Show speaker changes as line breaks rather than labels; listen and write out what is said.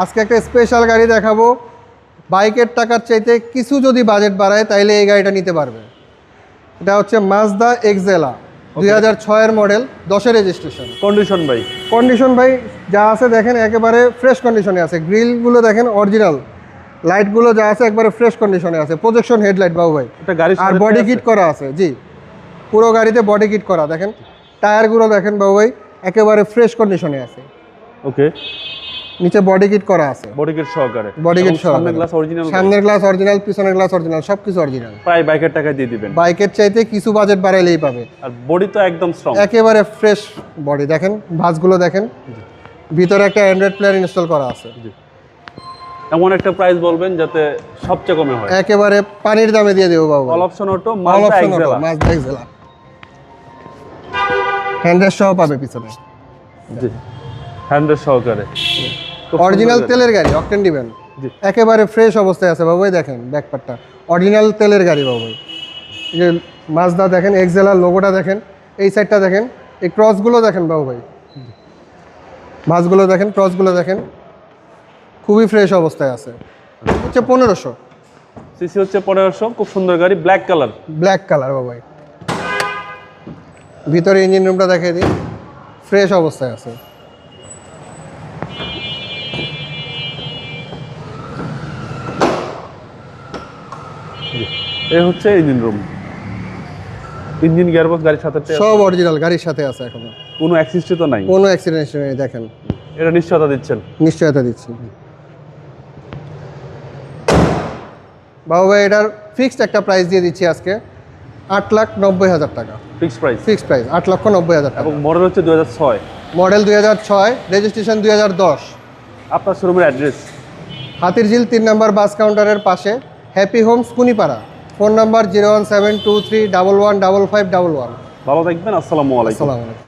আজকে একটা স্পেশাল গাড়ি দেখাবো, বাইকের টাকার চাইতে কিছু যদি বাজেট বাড়ায় তাইলে এই গাড়িটা নিতে পারবে। এটা হচ্ছে মাজদা এক্সেলা 2006 এর মডেল, 10-এর রেজিস্ট্রেশন। কন্ডিশন ভাই যা আছে দেখেন একেবারে ফ্রেশ কন্ডিশনে আছে। গ্রিলগুলো দেখেন অরিজিনাল, লাইটগুলো যা আছে একবারে ফ্রেশ কন্ডিশনে আছে। প্রজেকশন হেডলাইট বাবু ভাই, আর বডি কিট করা আছে। জি, পুরো গাড়িতে বডি কিট করা। দেখেন টায়ারগুলো দেখেন বাবু ভাই একেবারে ফ্রেশ কন্ডিশনে আছে।
ওকে,
নিচে বডি কিট করা আছে,
বডি কিট সহকারে।
বডি কিট সহ,
সামনের গ্লাস অরিজিনাল,
সামনের গ্লাস অরিজিনাল, পিছনের গ্লাস অরিজিনাল, সবকিছু অরিজিনাল।
প্রায় বাইকের টাকা দিয়ে দিবেন।
বাইকের চাইতে কিছু বাজেট বাড়াইলেই পাবে।
আর বডি তো একদম স্ট্রং,
একেবারে ফ্রেশ বডি। দেখেন ভাঁজগুলো দেখেন, ভিতরে একটা অ্যান্ড্রয়েড প্লেয়ার ইনস্টল করা আছে।
এমন একটা প্রাইস বলবেন যাতে সবচেয়ে কমে হয়।
একেবারে পানির দামে দিয়ে দেবো বাবু।
All option auto,
all
Mazda
option auto,
Axela.
Mazda Axela. Handle সহ পাবে পিছনে।
জি, হ্যান্ডেল সহকারে। খুব
অরিজিনাল
সুন্দর
তেলের গাড়ি, অকটেন দিবেন।
জি।
একেবারে ফ্রেশ অবস্থায় আছে বাবু। এই দেখেন ব্যাকপার্টটা অরিজিনাল তেলের গাড়ি বাবু। এই যে মাজদা দেখেন, এক্সেলার লোগোটা দেখেন, এই সাইডটা দেখেন, এই ক্রসগুলো দেখেন বাবু ভাই, ভাঁজগুলো দেখেন, ক্রসগুলো দেখেন, খুবই ফ্রেশ অবস্থায় আছে। হচ্ছে 1500
সিসি, হচ্ছে 1500। খুব সুন্দর গাড়ি, ব্ল্যাক কালার।
ব্ল্যাক কালার বাবু ভাই। ভিতরে ইঞ্জিন রুমটা দেখিয়ে দিই, ফ্রেশ অবস্থায় আছে।
এই হচ্ছে ইঞ্জিন রুম, ইঞ্জিন গিয়ারবক্স গাড়ির সাথে
সব অরিজিনাল গাড়ির সাথে আছে এখনো,
কোনো অ্যাক্সিডেন্ট তো নাই।
কোনো অ্যাক্সিডেন্ট নেই। দেখেন
এটা নিশ্চয়তা দিচ্ছেন?
নিশ্চয়তা দিচ্ছি বাবু ভাই। এটার ফিক্সড একটা প্রাইস দিয়ে দিচ্ছি আজকে, 8,90,000 টাকা।
Fix price?
ফিক্সড প্রাইস 8,90,000 টাকা।
এবং মডেল হচ্ছে 2006,
মডেল 2006, রেজিস্ট্রেশন 2010।
আপনার শোরুমের অ্যাড্রেস?
হাতিরঝিল 3 নম্বর বাস কাউন্টারের পাশে, happy Holmes Kunipara. Phone number 01723115511।
ভালো থাকবেন, আসসালামু আলাইকুম।
আসসালামু আলাইকুম।